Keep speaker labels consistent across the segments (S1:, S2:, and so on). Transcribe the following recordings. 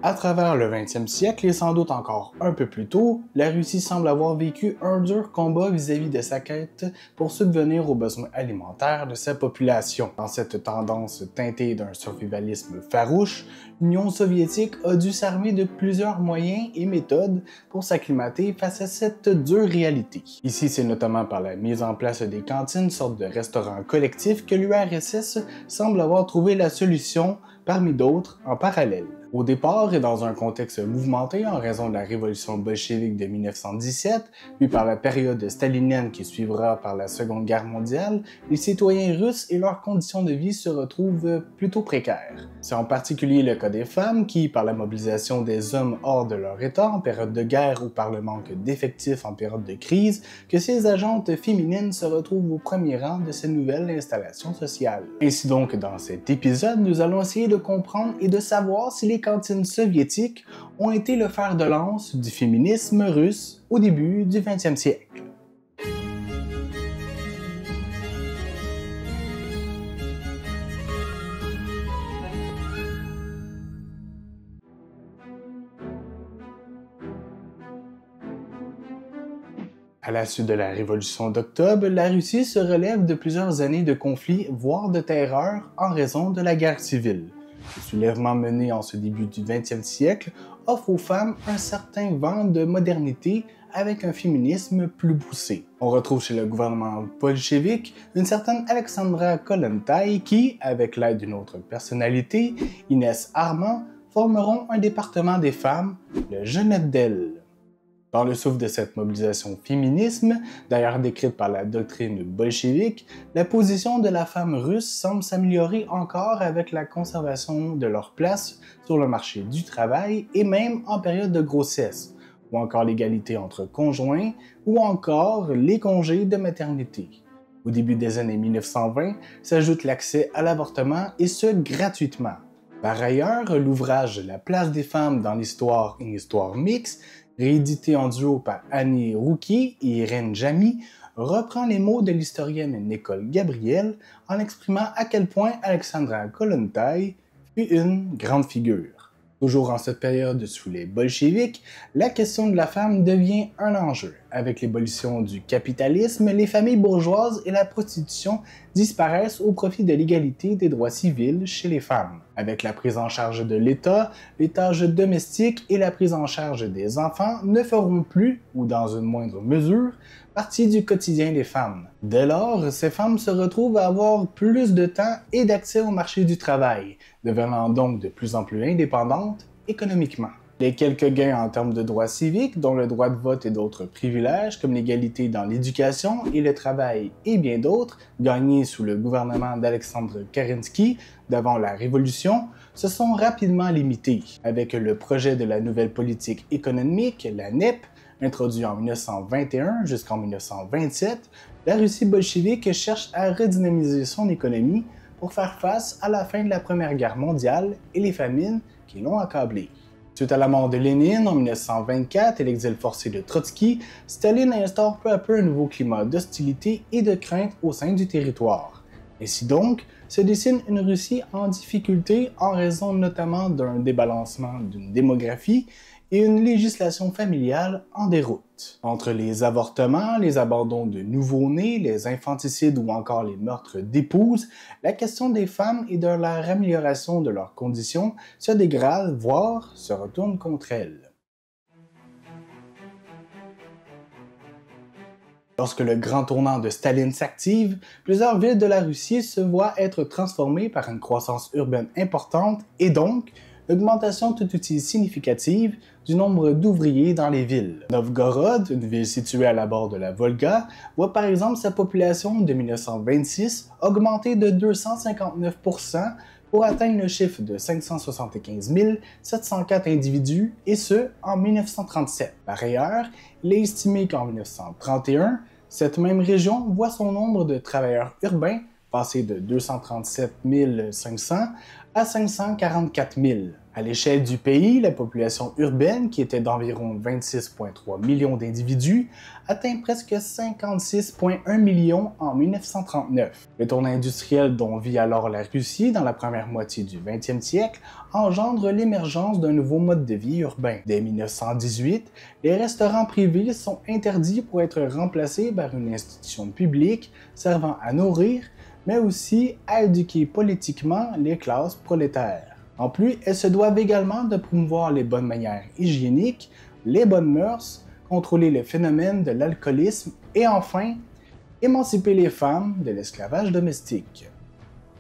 S1: À travers le 20e siècle et sans doute encore un peu plus tôt, la Russie semble avoir vécu un dur combat vis-à-vis de sa quête pour subvenir aux besoins alimentaires de sa population. Dans cette tendance teintée d'un survivalisme farouche, l'Union soviétique a dû s'armer de plusieurs moyens et méthodes pour s'acclimater face à cette dure réalité. Ici, c'est notamment par la mise en place des cantines, sorte de restaurants collectifs, que l'URSS semble avoir trouvé la solution parmi d'autres en parallèle. Au départ et dans un contexte mouvementé en raison de la révolution bolchevique de 1917, puis par la période stalinienne qui suivra par la Seconde Guerre mondiale, les citoyens russes et leurs conditions de vie se retrouvent plutôt précaires. C'est en particulier le cas des femmes qui, par la mobilisation des hommes hors de leur état en période de guerre ou par le manque d'effectifs en période de crise, que ces agentes féminines se retrouvent au premier rang de ces nouvelles installations sociales. Ainsi donc, dans cet épisode, nous allons essayer de comprendre et de savoir si les cantines soviétiques ont été le fer de lance du féminisme russe au début du 20e siècle. À la suite de la Révolution d'Octobre, la Russie se relève de plusieurs années de conflits, voire de terreur, en raison de la guerre civile. Le soulèvement mené en ce début du 20e siècle offre aux femmes un certain vent de modernité avec un féminisme plus poussé. On retrouve chez le gouvernement bolchevique une certaine Alexandra Kollontai qui, avec l'aide d'une autre personnalité, Inès Armand, formeront un département des femmes, le Genotdel. Dans le souffle de cette mobilisation féminisme, d'ailleurs décrite par la doctrine bolchevique, la position de la femme russe semble s'améliorer encore avec la conservation de leur place sur le marché du travail et même en période de grossesse, ou encore l'égalité entre conjoints, ou encore les congés de maternité. Au début des années 1920, s'ajoute l'accès à l'avortement et ce gratuitement. Par ailleurs, l'ouvrage La place des femmes dans l'histoire, une histoire mixte, réédité en duo par Annie Rouquier et Irène Jamy, reprend les mots de l'historienne Nicole Gabriel en exprimant à quel point Alexandra Kollontai fut une grande figure. Toujours en cette période sous les bolcheviks, la question de la femme devient un enjeu. Avec l'ébullition du capitalisme, les familles bourgeoises et la prostitution disparaissent au profit de l'égalité des droits civils chez les femmes. Avec la prise en charge de l'État, les tâches domestiques et la prise en charge des enfants ne feront plus, ou dans une moindre mesure, partie du quotidien des femmes. Dès lors, ces femmes se retrouvent à avoir plus de temps et d'accès au marché du travail, devenant donc de plus en plus indépendantes économiquement. Les quelques gains en termes de droits civiques, dont le droit de vote et d'autres privilèges comme l'égalité dans l'éducation et le travail et bien d'autres, gagnés sous le gouvernement d'Alexandre Kerensky d'avant la Révolution, se sont rapidement limités. Avec le projet de la nouvelle politique économique, la NEP, introduit en 1921 jusqu'en 1927, la Russie bolchevique cherche à redynamiser son économie pour faire face à la fin de la Première Guerre mondiale et les famines qui l'ont accablée. Suite à la mort de Lénine en 1924 et l'exil forcé de Trotsky, Staline instaure peu à peu un nouveau climat d'hostilité et de crainte au sein du territoire. Ainsi donc, se dessine une Russie en difficulté en raison notamment d'un débalancement d'une démographie et une législation familiale en déroute. Entre les avortements, les abandons de nouveau-nés, les infanticides ou encore les meurtres d'épouses, la question des femmes et de leur amélioration de leurs conditions se dégrade, voire se retourne contre elles. Lorsque le grand tournant de Staline s'active, plusieurs villes de la Russie se voient être transformées par une croissance urbaine importante et donc l'augmentation tout aussi significative du nombre d'ouvriers dans les villes. Novgorod, une ville située à la bord de la Volga, voit par exemple sa population de 1926 augmenter de 259% pour atteindre le chiffre de 575 704 individus, et ce, en 1937. Par ailleurs, il est estimé qu'en 1931, cette même région voit son nombre de travailleurs urbains passer de 237 500 à 544 000. À l'échelle du pays, la population urbaine, qui était d'environ 26,3 millions d'individus, atteint presque 56,1 millions en 1939. Le tournant industriel dont vit alors la Russie dans la première moitié du 20e siècle engendre l'émergence d'un nouveau mode de vie urbain. Dès 1918, les restaurants privés sont interdits pour être remplacés par une institution publique servant à nourrir, mais aussi à éduquer politiquement les classes prolétaires. En plus, elles se doivent également de promouvoir les bonnes manières hygiéniques, les bonnes mœurs, contrôler le phénomène de l'alcoolisme et enfin, émanciper les femmes de l'esclavage domestique.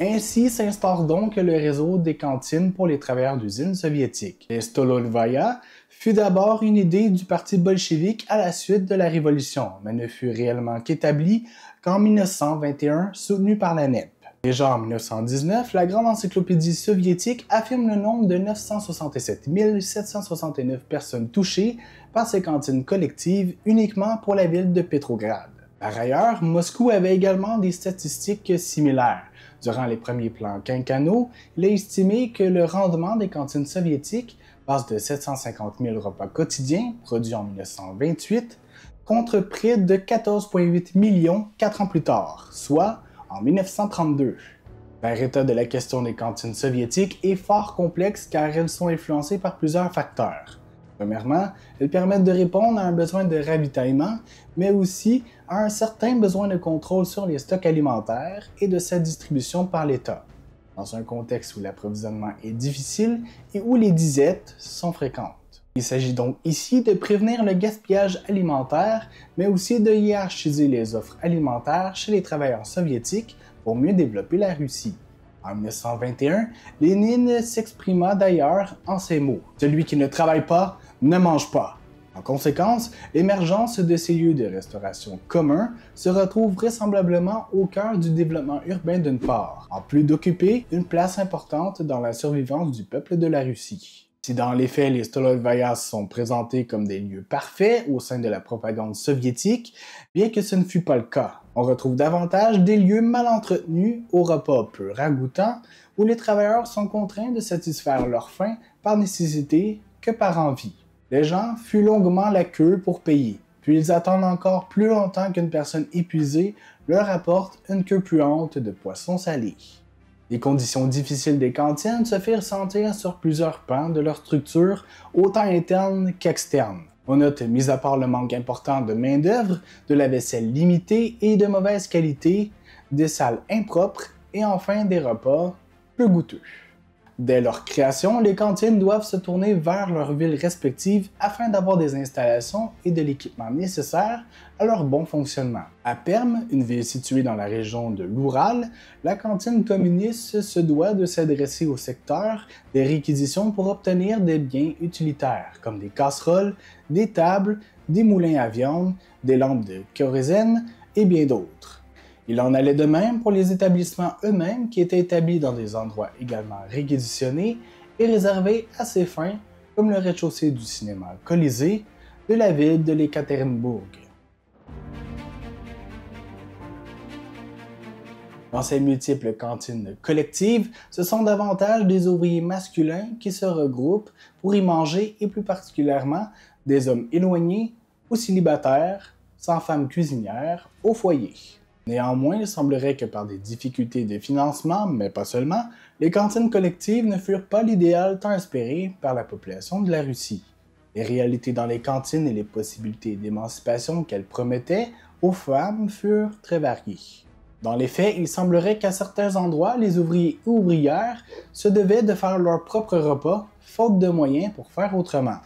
S1: Ainsi s'instaure donc le réseau des cantines pour les travailleurs d'usines soviétiques. Les Stolovaya fut d'abord une idée du parti bolchevique à la suite de la Révolution, mais ne fut réellement qu'établie qu'en 1921, soutenue par la NEP. Déjà en 1919, la Grande Encyclopédie soviétique affirme le nombre de 967 769 personnes touchées par ces cantines collectives uniquement pour la ville de Petrograd. Par ailleurs, Moscou avait également des statistiques similaires. Durant les premiers plans quinquennaux, il est estimé que le rendement des cantines soviétiques passe de 750 000 repas quotidiens produits en 1928 contre près de 14,8 millions 4 ans plus tard, soit en 1932. L'état de la question des cantines soviétiques est fort complexe car elles sont influencées par plusieurs facteurs. Premièrement, elles permettent de répondre à un besoin de ravitaillement, mais aussi à un certain besoin de contrôle sur les stocks alimentaires et de sa distribution par l'État, dans un contexte où l'approvisionnement est difficile et où les disettes sont fréquentes. Il s'agit donc ici de prévenir le gaspillage alimentaire, mais aussi de hiérarchiser les offres alimentaires chez les travailleurs soviétiques pour mieux développer la Russie. En 1921, Lénine s'exprima d'ailleurs en ces mots « Celui qui ne travaille pas, ne mange pas ». En conséquence, l'émergence de ces lieux de restauration communs se retrouve vraisemblablement au cœur du développement urbain d'une part, en plus d'occuper une place importante dans la survivance du peuple de la Russie. Si dans les faits, les Stolovaya sont présentés comme des lieux parfaits au sein de la propagande soviétique, bien que ce ne fût pas le cas. On retrouve davantage des lieux mal entretenus, aux repas peu ragoûtants, où les travailleurs sont contraints de satisfaire leur faim par nécessité que par envie. Les gens fuient longuement la queue pour payer, puis ils attendent encore plus longtemps qu'une personne épuisée leur apporte une queue puante de poisson salé. Les conditions difficiles des cantines se firent sentir sur plusieurs pans de leur structure, autant interne qu'externe. On note, mis à part le manque important de main-d'œuvre, de la vaisselle limitée et de mauvaise qualité, des salles impropres et enfin des repas peu goûteux. Dès leur création, les cantines doivent se tourner vers leurs villes respectives afin d'avoir des installations et de l'équipement nécessaires à leur bon fonctionnement. À Perm, une ville située dans la région de l'Oural, la cantine communiste se doit de s'adresser au secteur des réquisitions pour obtenir des biens utilitaires, comme des casseroles, des tables, des moulins à viande, des lampes de kérosène et bien d'autres. Il en allait de même pour les établissements eux-mêmes qui étaient établis dans des endroits également réquisitionnés et réservés à ces fins, comme le rez-de-chaussée du cinéma Colisée de la ville de l'Ekaterinbourg. Dans ces multiples cantines collectives, ce sont davantage des ouvriers masculins qui se regroupent pour y manger et plus particulièrement des hommes éloignés ou célibataires, sans femme cuisinière, au foyer. Néanmoins, il semblerait que par des difficultés de financement, mais pas seulement, les cantines collectives ne furent pas l'idéal tant espéré par la population de la Russie. Les réalités dans les cantines et les possibilités d'émancipation qu'elles promettaient aux femmes furent très variées. Dans les faits, il semblerait qu'à certains endroits, les ouvriers ou ouvrières se devaient de faire leur propre repas, faute de moyens pour faire autrement.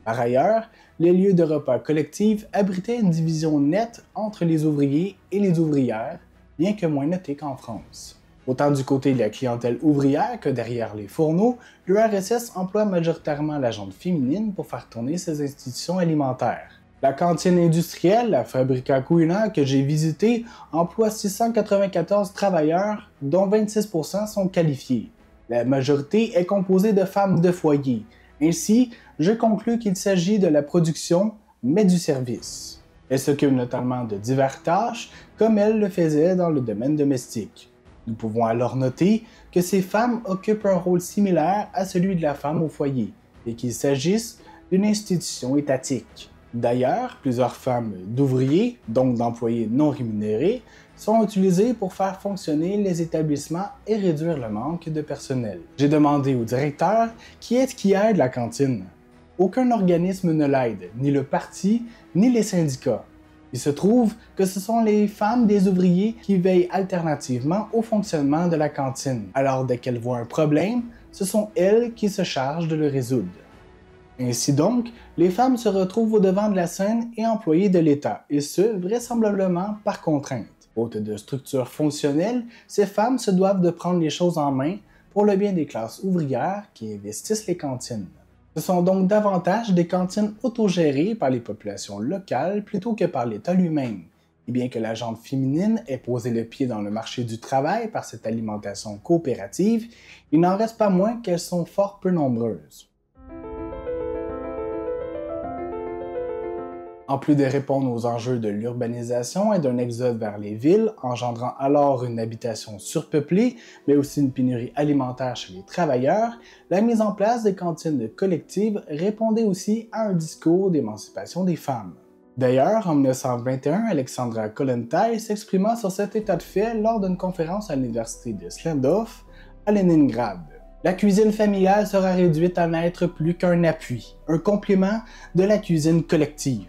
S1: Par ailleurs, les lieux de repas collectifs abritaient une division nette entre les ouvriers et les ouvrières, bien que moins notée qu'en France. Autant du côté de la clientèle ouvrière que derrière les fourneaux, l'URSS emploie majoritairement la gente féminine pour faire tourner ses institutions alimentaires. La cantine industrielle, la Fabrika Kuina, que j'ai visitée, emploie 694 travailleurs, dont 26% sont qualifiés. La majorité est composée de femmes de foyer. Ainsi, je conclus qu'il s'agit de la production, mais du service. Elle s'occupe notamment de diverses tâches, comme elle le faisait dans le domaine domestique. Nous pouvons alors noter que ces femmes occupent un rôle similaire à celui de la femme au foyer, et qu'il s'agisse d'une institution étatique. D'ailleurs, plusieurs femmes d'ouvriers, donc d'employés non rémunérés, sont utilisées pour faire fonctionner les établissements et réduire le manque de personnel. J'ai demandé au directeur qui est-ce qui aide la cantine. Aucun organisme ne l'aide, ni le parti, ni les syndicats. Il se trouve que ce sont les femmes des ouvriers qui veillent alternativement au fonctionnement de la cantine. Alors dès qu'elles voient un problème, ce sont elles qui se chargent de le résoudre. Ainsi donc, les femmes se retrouvent au devant de la scène et employées de l'État, et ce, vraisemblablement par contrainte. Faute de structure fonctionnelle, ces femmes se doivent de prendre les choses en main pour le bien des classes ouvrières qui investissent les cantines. Ce sont donc davantage des cantines autogérées par les populations locales plutôt que par l'État lui-même. Et bien que la gente féminine ait posé le pied dans le marché du travail par cette alimentation coopérative, il n'en reste pas moins qu'elles sont fort peu nombreuses. En plus de répondre aux enjeux de l'urbanisation et d'un exode vers les villes, engendrant alors une habitation surpeuplée, mais aussi une pénurie alimentaire chez les travailleurs, la mise en place des cantines collectives répondait aussi à un discours d'émancipation des femmes. D'ailleurs, en 1921, Alexandra Kollontai s'exprima sur cet état de fait lors d'une conférence à l'université de Slandov, à Leningrad. La cuisine familiale sera réduite à n'être plus qu'un appui, un complément de la cuisine collective.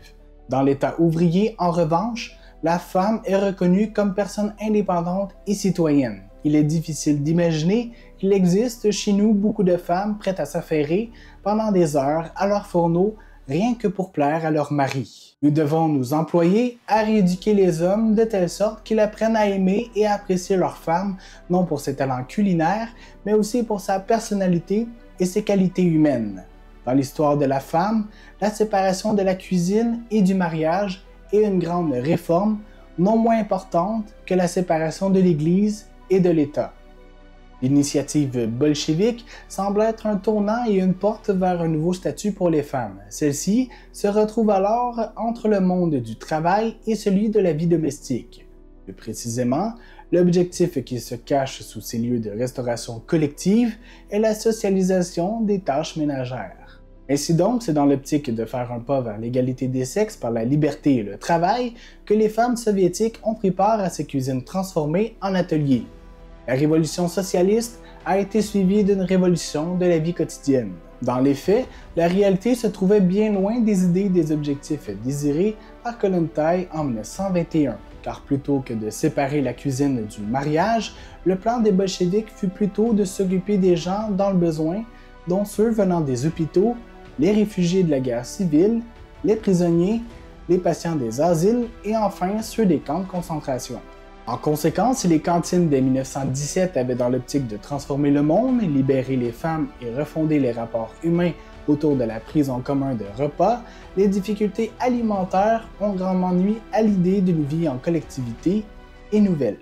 S1: Dans l'État ouvrier, en revanche, la femme est reconnue comme personne indépendante et citoyenne. Il est difficile d'imaginer qu'il existe chez nous beaucoup de femmes prêtes à s'affairer pendant des heures à leur fourneau rien que pour plaire à leur mari. Nous devons nous employer à rééduquer les hommes de telle sorte qu'ils apprennent à aimer et à apprécier leur femme, non pour ses talents culinaires, mais aussi pour sa personnalité et ses qualités humaines. Dans l'histoire de la femme, la séparation de la cuisine et du mariage est une grande réforme, non moins importante que la séparation de l'Église et de l'État. L'initiative bolchevique semble être un tournant et une porte vers un nouveau statut pour les femmes. Celles-ci se retrouvent alors entre le monde du travail et celui de la vie domestique. Plus précisément, l'objectif qui se cache sous ces lieux de restauration collective est la socialisation des tâches ménagères. Ainsi donc, c'est dans l'optique de faire un pas vers l'égalité des sexes par la liberté et le travail que les femmes soviétiques ont pris part à ces cuisines transformées en ateliers. La révolution socialiste a été suivie d'une révolution de la vie quotidienne. Dans les faits, la réalité se trouvait bien loin des idées et des objectifs désirés par Kollontai en 1921, car plutôt que de séparer la cuisine du mariage, le plan des bolcheviks fut plutôt de s'occuper des gens dans le besoin, dont ceux venant des hôpitaux, les réfugiés de la guerre civile, les prisonniers, les patients des asiles et enfin ceux des camps de concentration. En conséquence, si les cantines dès 1917 avaient dans l'optique de transformer le monde, libérer les femmes et refonder les rapports humains autour de la prise en commun de repas, les difficultés alimentaires ont grandement nui à l'idée d'une vie en collectivité et nouvelle.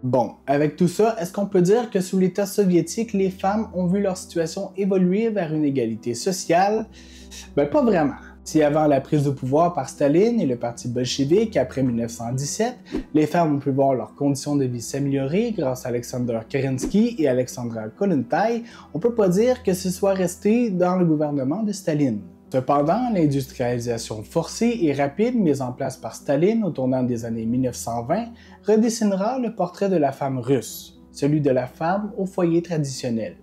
S1: Bon, avec tout ça, est-ce qu'on peut dire que sous l'État soviétique, les femmes ont vu leur situation évoluer vers une égalité sociale? Pas vraiment. Si avant la prise de pouvoir par Staline et le parti bolchevique après 1917, les femmes ont pu voir leurs conditions de vie s'améliorer grâce à Alexander Kerensky et Alexandra Kollontai, on peut pas dire que ce soit resté dans le gouvernement de Staline. Cependant, l'industrialisation forcée et rapide mise en place par Staline au tournant des années 1920 redessinera le portrait de la femme russe, celui de la femme au foyer traditionnel.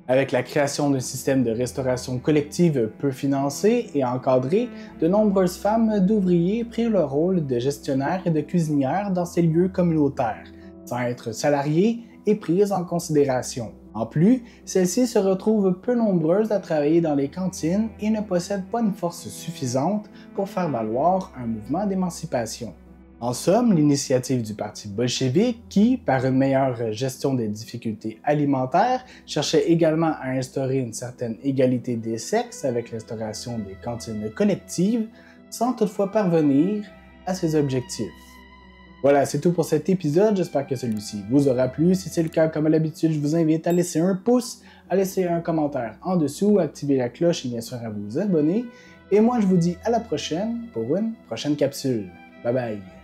S1: Avec la création d'un système de restauration collective peu financé et encadré, de nombreuses femmes d'ouvriers prirent le rôle de gestionnaires et de cuisinières dans ces lieux communautaires, sans être salariées et prises en considération. En plus, celles-ci se retrouvent peu nombreuses à travailler dans les cantines et ne possèdent pas une force suffisante pour faire valoir un mouvement d'émancipation. En somme, l'initiative du parti bolchevique qui, par une meilleure gestion des difficultés alimentaires, cherchait également à instaurer une certaine égalité des sexes avec l'instauration des cantines collectives, sans toutefois parvenir à ses objectifs. Voilà, c'est tout pour cet épisode, j'espère que celui-ci vous aura plu. Si c'est le cas, comme à l'habitude, je vous invite à laisser un pouce, à laisser un commentaire en dessous, à activer la cloche et bien sûr à vous abonner. Et moi, je vous dis à la prochaine pour une prochaine capsule. Bye bye!